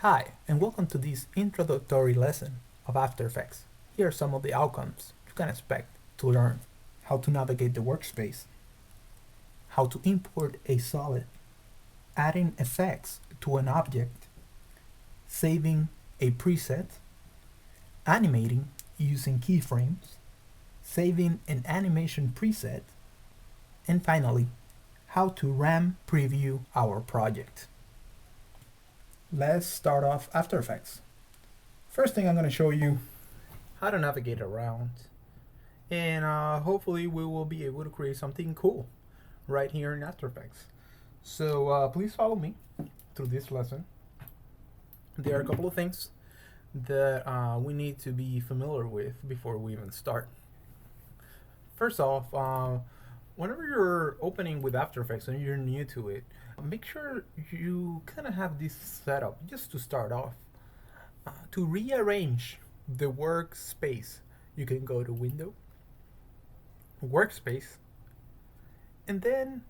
Hi, and welcome to this introductory lesson of After Effects. Here are some of the outcomes you can expect to learn: how to navigate the workspace, how to import a solid, adding effects to an object, saving a preset, animating using keyframes, saving an animation preset, and finally, how to RAM preview our project. Let's start off After Effects. First thing I'm going to show you how to navigate around, and hopefully we will be able to create something cool right here in After Effects. So please follow me through this lesson. There are a couple of things that we need to be familiar with before we even start. First off, whenever you're opening with After Effects and you're new to it, make sure you kind of have this setup just to start off. To rearrange the workspace, you can go to Window, Workspace, and then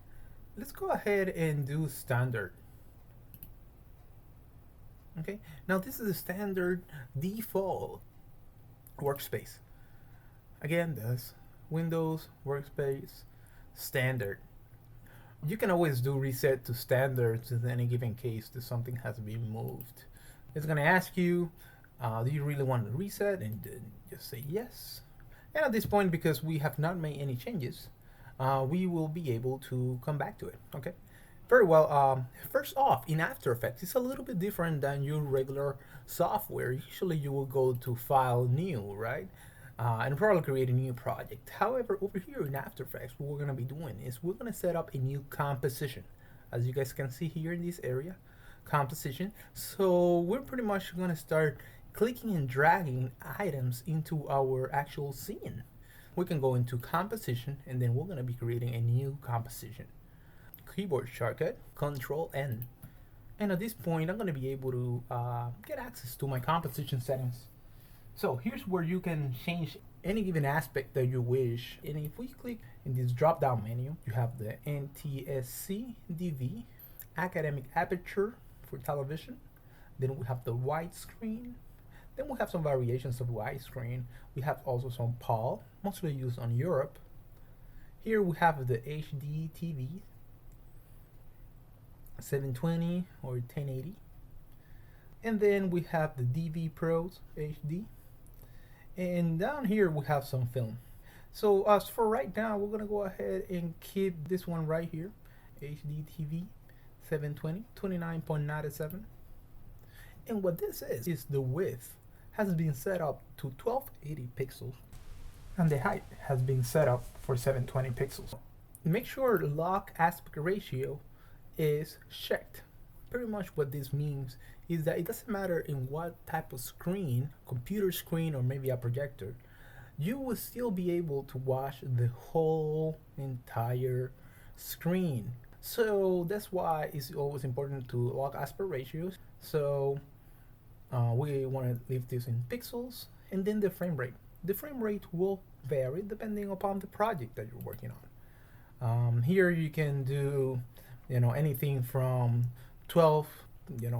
let's go ahead and do Standard. Okay, now this is a standard default workspace. Again, that's Windows, Workspace, Standard. You can always do reset to standards in any given case that something has been moved. It's going to ask you, do you really want to reset? And just say yes. And at this point, because we have not made any changes, we will be able to come back to it. Okay. Very well. First off, in After Effects, it's a little bit different than your regular software. Usually you will go to File, New, right? And probably create a new project. However, over here in After Effects, what we're going to be doing is we're going to set up a new composition. As you guys can see here in this area, composition. So we're pretty much going to start clicking and dragging items into our actual scene. We can go into composition, and then we're going to be creating a new composition. Keyboard shortcut, Control N. And at this point, I'm going to be able to get access to my composition settings. So here's where you can change any given aspect that you wish. And if we click in this drop down menu, you have the NTSC DV, academic aperture for television. Then we have the widescreen. Then we have some variations of widescreen. We have also some PAL, mostly used on Europe. Here we have the HD TV, 720 or 1080. And then we have the DV Pros HD. And down here we have some film. So as for right now, we're gonna go ahead and keep this one right here, HD TV 720, 29.97. And what this is the width has been set up to 1280 pixels, and the height has been set up for 720 pixels. Make sure the lock aspect ratio is checked. Pretty much what this means is that it doesn't matter in what type of screen, computer screen or maybe a projector, you will still be able to watch the whole entire screen. So that's why it's always important to lock aspect ratios. So we want to leave this in pixels, and then the frame rate. The frame rate will vary depending upon the project that you're working on. Here you can do anything from 12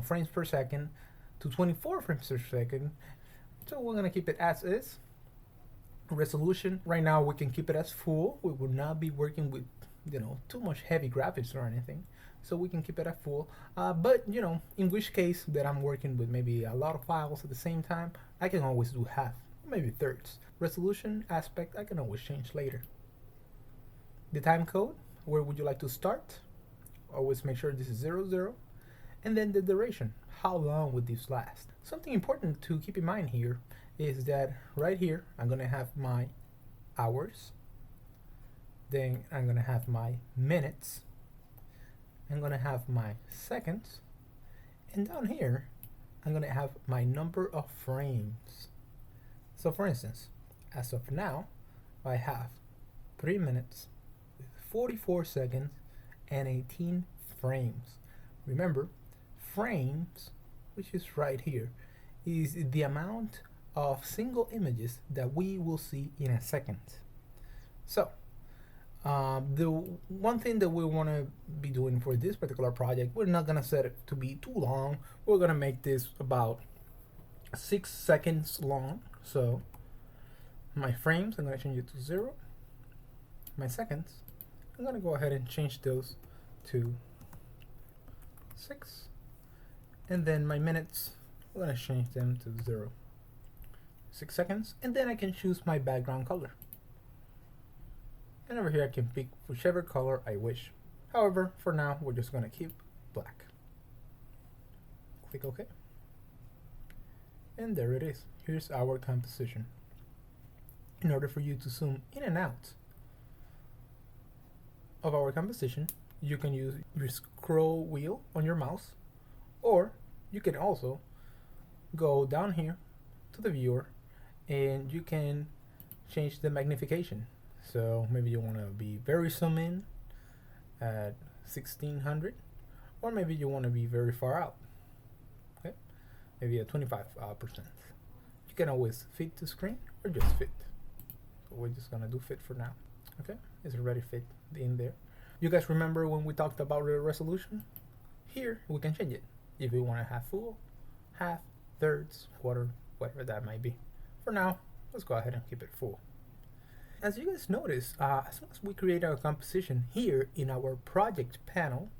frames per second to 24 frames per second. So we're gonna keep it as is. Resolution, right now we can keep it as full. We will not be working with too much heavy graphics or anything, so we can keep it at full. But in which case that I'm working with maybe a lot of files at the same time, I can always do half, maybe thirds. Resolution aspect I can always change later. The time code, where would you like to start? Always make sure this is 00. And then the duration, how long would this last? Something important to keep in mind here is that right here I'm gonna have my hours, then I'm gonna have my minutes, I'm gonna have my seconds, and down here I'm gonna have my number of frames. So for instance, as of now, I have 3 minutes, 44 seconds, and 18 frames. Remember, frames, which is right here, is the amount of single images that we will see in a second. So The one thing that we want to be doing for this particular project, we're not gonna set it to be too long. We're gonna make this about 6 seconds long. So my frames, I'm gonna change it to 0. My seconds, I'm gonna go ahead and change those to 6. And then my minutes, I'm gonna change them to 0. 6 seconds, and then I can choose my background color. And over here I can pick whichever color I wish. However, for now, we're just gonna keep black. Click OK. And there it is. Here's our composition. In order for you to zoom in and out of our composition, you can use your scroll wheel on your mouse, or you can also go down here to the viewer and you can change the magnification. So maybe you want to be very zoom in at 1600, or maybe you want to be very far out. Okay, maybe at 25%. You can always fit to screen or just fit. So we're just gonna do fit for now. Okay, it's already fit in there. You guys remember when we talked about the resolution? Here we can change it if we want to have full, half, thirds, quarter, whatever that might be. For now, let's go ahead and keep it full. As you guys notice, as soon as we create our composition here in our project panel,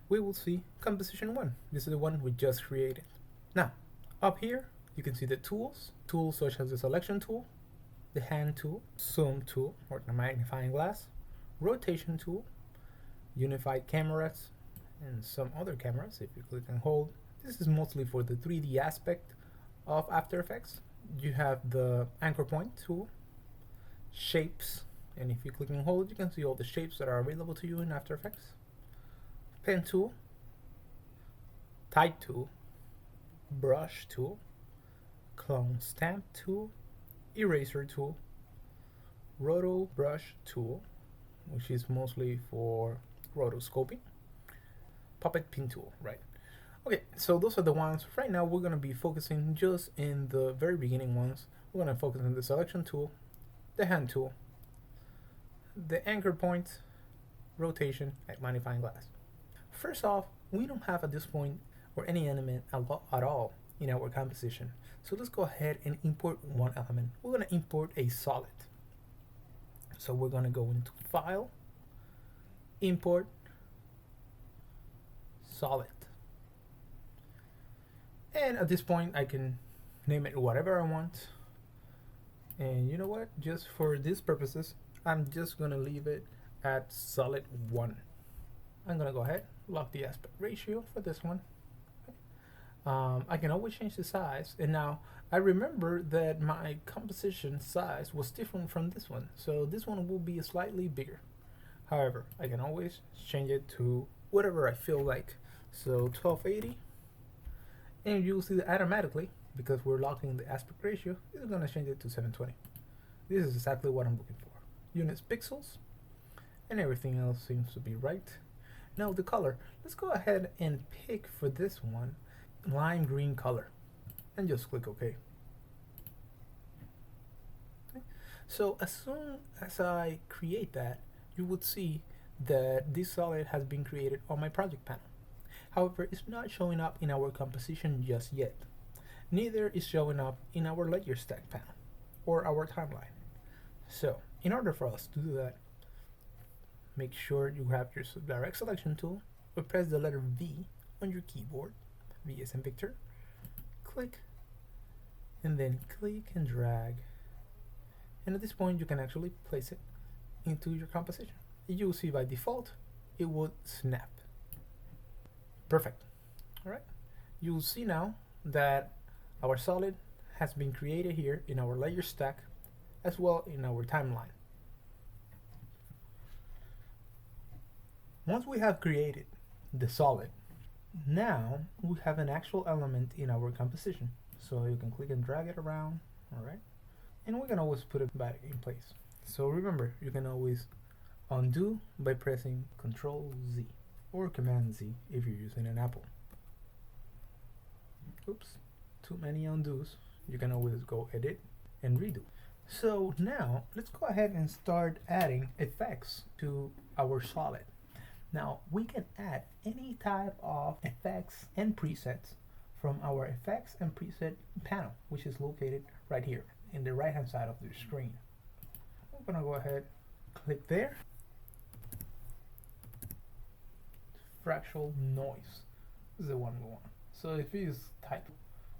we will see composition 1. This is the one we just created. Now, up here, you can see the tools such as the selection tool, the hand tool, zoom tool, or the magnifying glass, rotation tool, unified cameras, and some other cameras if you click and hold. This is mostly for the 3D aspect of After Effects. You have the anchor point tool, shapes, and if you click and hold, you can see all the shapes that are available to you in After Effects. Pen tool, type tool, brush tool, clone stamp tool, eraser tool, roto brush tool, which is mostly for rotoscoping, puppet pin tool, right? Okay, so those are the ones. Right now we're going to be focusing just in the very beginning ones. We're going to focus on the selection tool, the hand tool, the anchor point, rotation, and magnifying glass. First off, we don't have at this point or any element at all in our composition. So let's go ahead and import one element. We're going to import a solid. So we're going to go into File, Import, Solid. And at this point, I can name it whatever I want. And you know what? Just for these purposes, I'm just going to leave it at solid 1. I'm going to go ahead, lock the aspect ratio for this one. I can always change the size, and now I remember that my composition size was different from this one, so this one will be slightly bigger. However, I can always change it to whatever I feel like. So 1280, and you'll see that automatically, because we're locking the aspect ratio, it's going to change it to 720. This is exactly what I'm looking for. Units, pixels, and everything else seems to be right. Now the color, let's go ahead and pick for this one lime green color and just click OK. Okay. So as soon as I create that, you would see that this solid has been created on my project panel. However, it's not showing up in our composition just yet. Neither is showing up in our layer stack panel or our timeline. So in order for us to do that, make sure you have your direct selection tool, or press the letter V on your keyboard, V as in Victor, click, and then click and drag. And at this point, you can actually place it into your composition. You will see by default, it would snap. Perfect. All right. You will see now that our solid has been created here in our layer stack, as well in our timeline. Once we have created the solid, now we have an actual element in our composition. So you can click and drag it around, all right? And we can always put it back in place. So remember, you can always undo by pressing Control Z or Command Z if you're using an Apple. Oops, too many undos. You can always go Edit and Redo. So now let's go ahead and start adding effects to our solid. Now we can add any type of effects and presets from our effects and preset panel, which is located right here in the right hand side of the screen. I'm gonna go ahead, click there. Fractional noise is the one we want. So if it is type,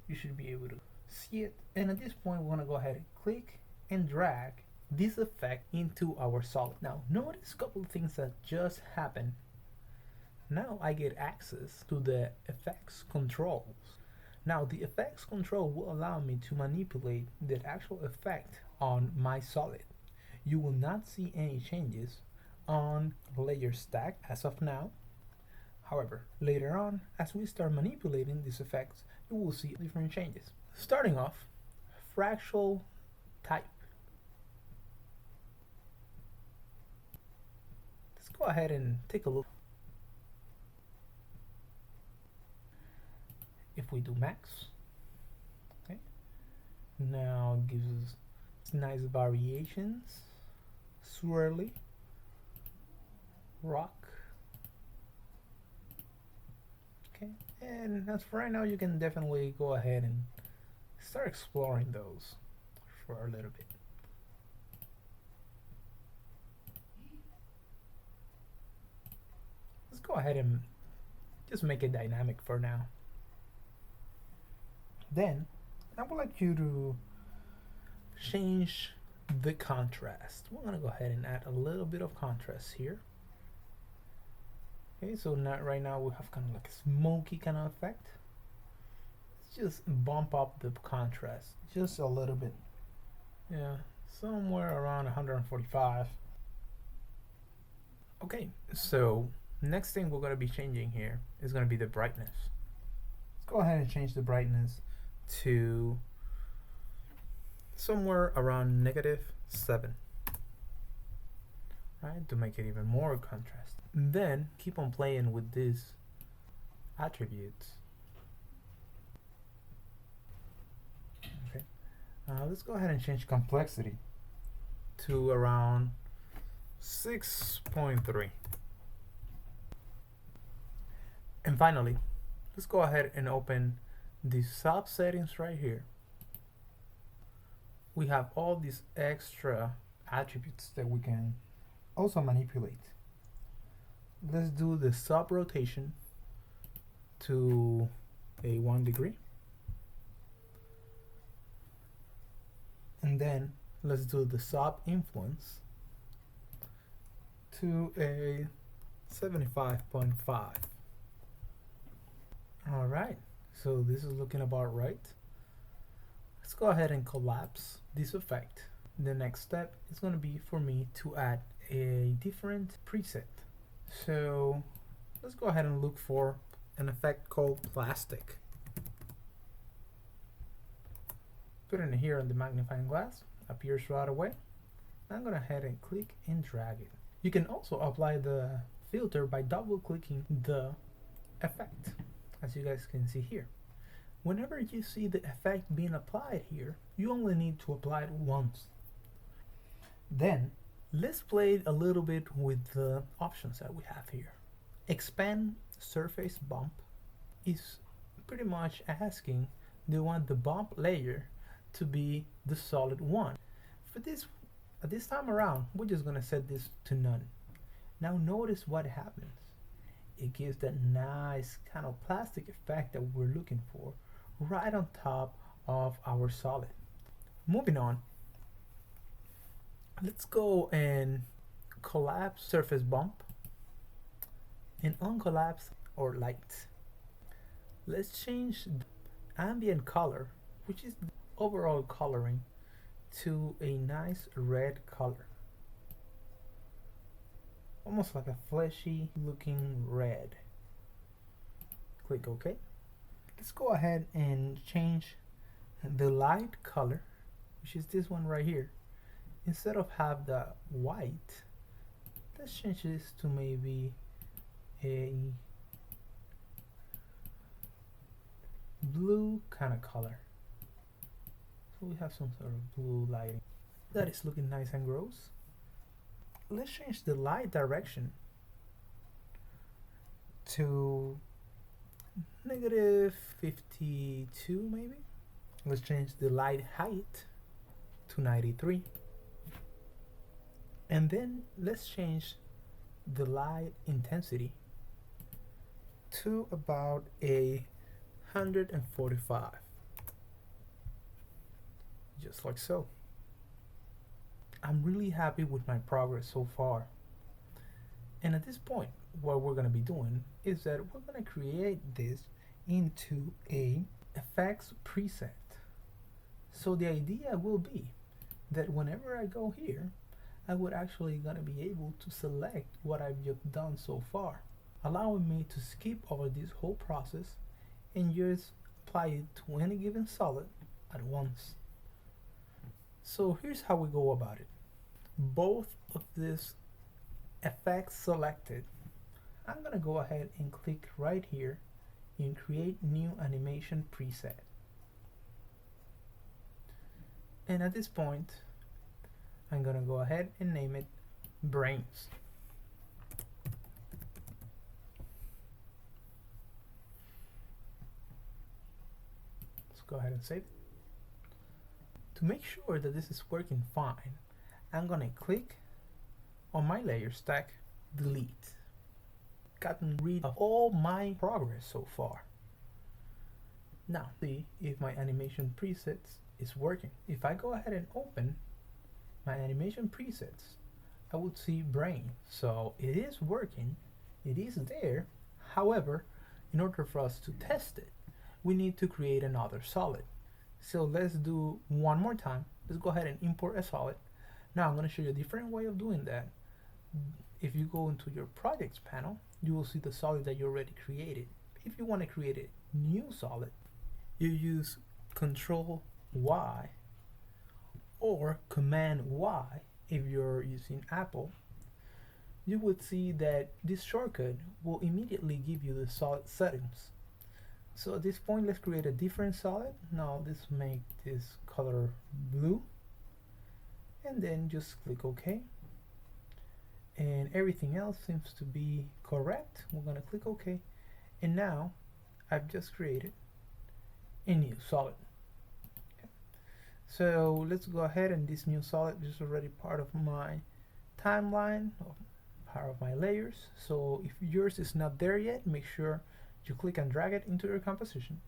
you should be able to see it. And at this point, we want to go ahead and click and drag this effect into our solid. Now notice a couple of things that just happened. Now I get access to the effects controls. Now the effects control will allow me to manipulate the actual effect on my solid. You will not see any changes on layer stack as of now. However, later on, as we start manipulating these effects, you will see different changes. Starting off, fractal type. Let's go ahead and take a look. If we do max, okay, now it gives us nice variations, swirly, rock. Okay, and as for right now, you can definitely go ahead and start exploring those for a little bit. Let's go ahead and just make it dynamic for now. Then I would like you to change the contrast. We're gonna go ahead and add a little bit of contrast here. Okay, so not right now we have kind of like a smoky kind of effect. Let's just bump up the contrast just a little bit. Yeah, somewhere around 145. Okay, so next thing we're going to be changing here is going to be the brightness. Let's go ahead and change the brightness to somewhere around -7. Right, to make it even more contrast. And then keep on playing with these attributes. Okay, let's go ahead and change complexity to around 6.3. And finally, let's go ahead and open the sub settings right here. We have all these extra attributes that we can also manipulate. Let's do the sub rotation to a 1 degree. And then let's do the sub influence to a 75.5. All right, so this is looking about right. Let's go ahead and collapse this effect. The next step is going to be for me to add a different preset. So let's go ahead and look for an effect called plastic. Put it in here on the magnifying glass, appears right away. I'm going to head and click and drag it. You can also apply the filter by double clicking the effect, as you guys can see here. Whenever you see the effect being applied here, you only need to apply it once. Then let's play a little bit with the options that we have here. Expand surface bump is pretty much asking, do you want the bump layer to be the solid one? For this, at this time around, we're just gonna set this to none. Now notice what happens. It gives that nice kind of plastic effect that we're looking for right on top of our solid. Moving on, let's go and collapse surface bump and uncollapse or light. Let's change the ambient color, which is the overall coloring, to a nice red color, almost like a fleshy looking red. Click OK. Let's go ahead and change the light color, which is this one right here. Instead of have the white, let's change this to maybe a blue kind of color. So we have some sort of blue lighting. That is looking nice and gross. Let's change the light direction to -52 maybe. Let's change the light height to 93. And then let's change the light intensity to about 145. Just like so. I'm really happy with my progress so far. And at this point, what we're going to be doing is that we're going to create this into a effects preset. So the idea will be that whenever I go here, I would actually going to be able to select what I've just done so far, allowing me to skip over this whole process and just apply it to any given solid at once. So here's how we go about it. Both of these effects selected, I'm gonna go ahead and click right here and create new animation preset. And at this point, I'm gonna go ahead and name it brains. Let's go ahead and save it. To make sure that this is working fine, I'm gonna click on my layer stack, delete. Gotten rid of all my progress so far. Now see if my animation presets is working. If I go ahead and open my animation presets, I would see brain. So it is working, it is there. However, in order for us to test it, we need to create another solid. So let's do one more time. Let's go ahead and import a solid. Now I'm going to show you a different way of doing that. If you go into your projects panel, you will see the solid that you already created. If you want to create a new solid, you use Control Y or Command Y if you're using Apple. You would see that this shortcut will immediately give you the solid settings. So at this point, let's create a different solid. Now let's make this color blue and then just click OK. And everything else seems to be correct. We're gonna click OK. And now I've just created a new solid. Okay. So let's go ahead, and this new solid is already part of my timeline, part of my layers. So if yours is not there yet, make sure you click and drag it into your composition.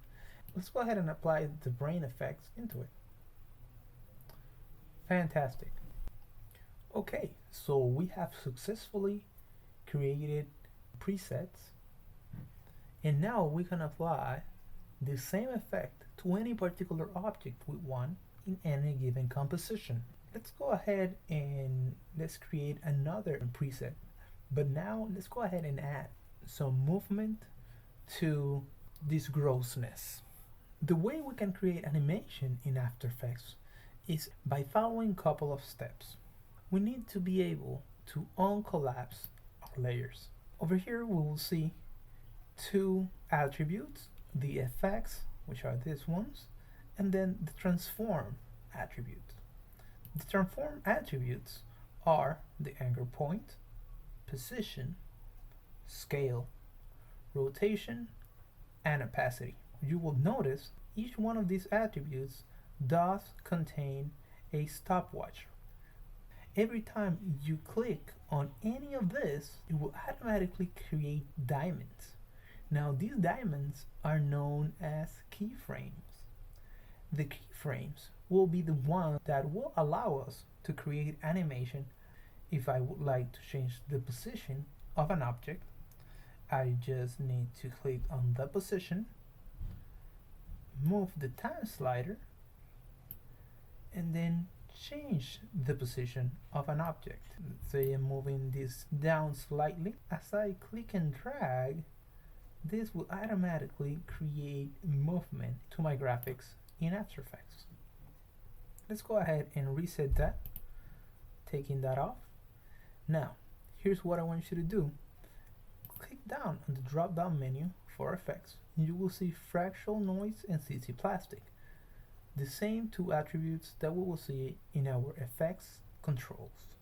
Let's go ahead and apply the brain effects into it. Fantastic. Okay, so we have successfully created presets, and now we can apply the same effect to any particular object we want in any given composition. Let's go ahead and let's create another preset, but now let's go ahead and add some movement to this grossness. The way we can create animation in After Effects is by following a couple of steps. We need to be able to uncollapse our layers. Over here we will see two attributes, the effects, which are these ones, and then the transform attribute. The transform attributes are the anchor point, position, scale, rotation, and opacity. You will notice each one of these attributes does contain a stopwatch. Every time you click on any of this, it will automatically create diamonds. Now these diamonds are known as keyframes. The keyframes will be the ones that will allow us to create animation. If I would like to change the position of an object, I just need to click on the position, move the time slider, and then change the position of an object. Let's say I'm moving this down slightly. As I click and drag, this will automatically create movement to my graphics in After Effects. Let's go ahead and reset that, taking that off. Now, here's what I want you to do. Click down on the drop-down menu for effects. You will see fractal noise and CC plastic. the same two attributes that we will see in our effects controls.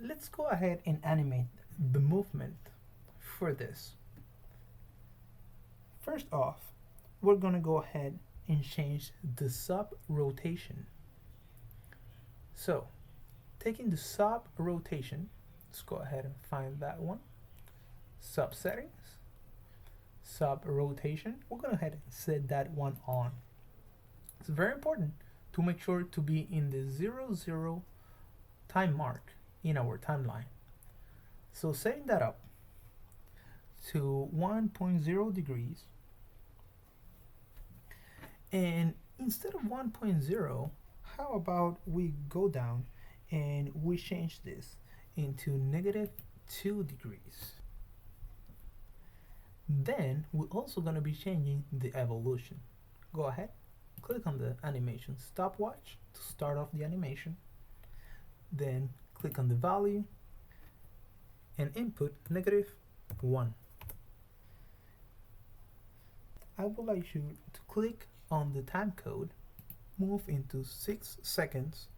Let's go ahead and animate the movement for this. First off, we're going to go ahead and change the sub rotation. So, taking the sub rotation, let's go ahead and find that one. Sub settings, sub rotation. We're going to go ahead and set that one on. It's very important to make sure to be in the 00 time mark in our timeline. So setting that up to 1.0 degrees, and instead of 1.0, how about we go down and we change this into -2 degrees. Then we're also going to be changing the evolution. Go ahead, click on the animation stopwatch to start off the animation, then click on the value and input -1. I would like you to click on the time code, move into 6 seconds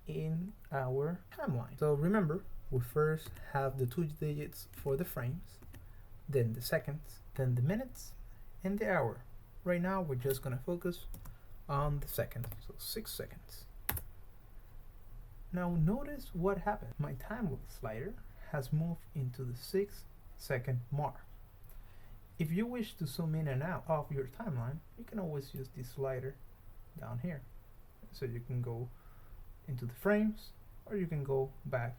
in our timeline. So remember, we first have the 2 digits for the frames, then the seconds, then the minutes, and the hour. Right now we're just going to focus on the seconds, so 6 seconds. Now notice what happened. My time slider has moved into the 6-second mark. If you wish to zoom in and out of your timeline, you can always use this slider down here. So you can go into the frames, or you can go back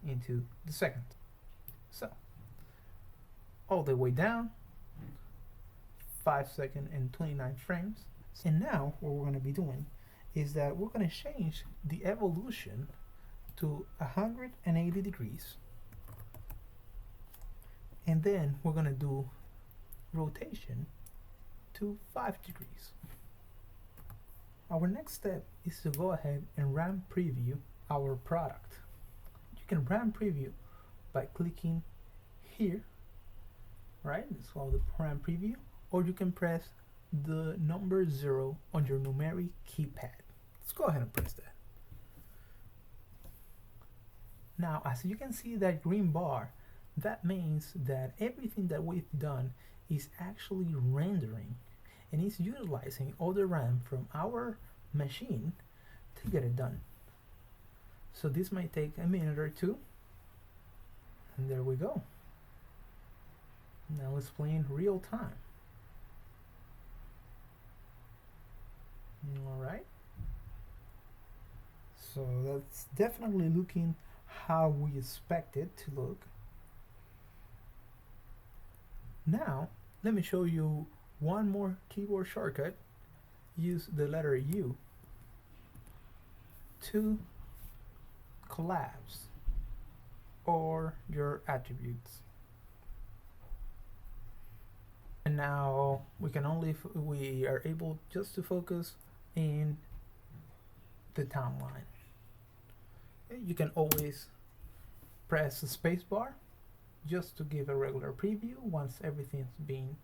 into the second. So, all the way down, 5 seconds and 29 frames. And now what we're going to be doing is that we're going to change the evolution to 180 degrees. And then we're going to do rotation to 5 degrees. Our next step is to go ahead and RAM preview our product. You can RAM preview by clicking here, right? It's called the RAM preview, or you can press the number 0 on your numeric keypad. Let's go ahead and press that. Now, as you can see that green bar, that means that everything that we've done is actually rendering and is utilizing all the RAM from our machine to get it done. So this might take a minute or two, and there we go. Now it's playing real time. Alright, so that's definitely looking how we expect it to look. Now let me show you one more keyboard shortcut. Use the letter U to collapse or your attributes. And now we are able just to focus in the timeline. You can always press the space bar just to give a regular preview once everything's been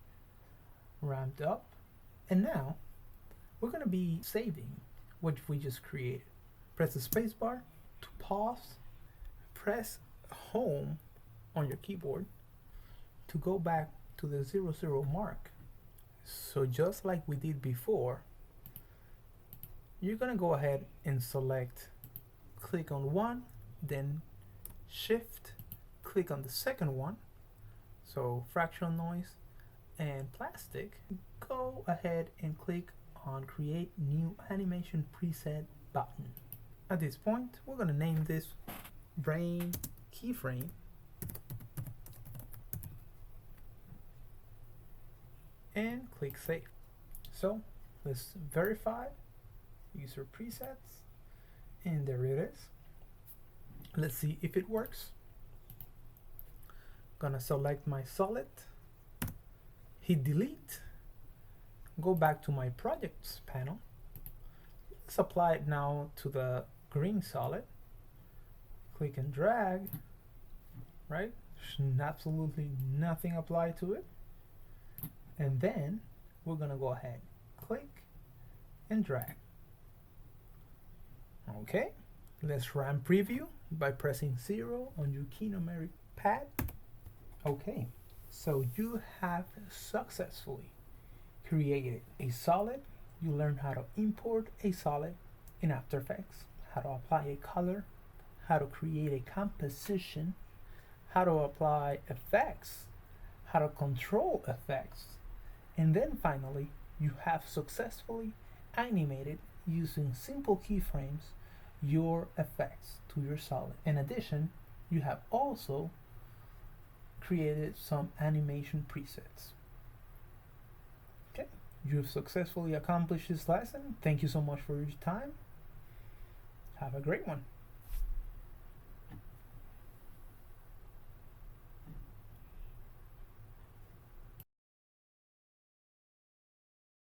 ramped up. And now we're going to be saving what we just created. Press the space bar to pause, press home on your keyboard to go back to the 00 mark. So just like we did before, you're going to go ahead and select, click on one, then shift, click on the second one, so fractional noise and plastic. Go ahead and click on create new animation preset button. At this point, we're going to name this brain keyframe, and click save. So let's verify user presets, and there it is. Let's see if it works. Gonna select my solid, hit delete, go back to my projects panel. Let's apply it now to the green solid. Click and drag, right? There's absolutely nothing applied to it. And then we're gonna go ahead, click and drag. Okay, let's run preview by pressing 0 on your key numeric pad. Okay, so you have successfully created a solid. You learned how to import a solid in After Effects, how to apply a color, how to create a composition, how to apply effects, how to control effects, and then finally you have successfully animated using simple keyframes your effects to your solid. In addition, you have also created some animation presets. Okay, you've successfully accomplished this lesson. Thank you so much for your time. Have a great one.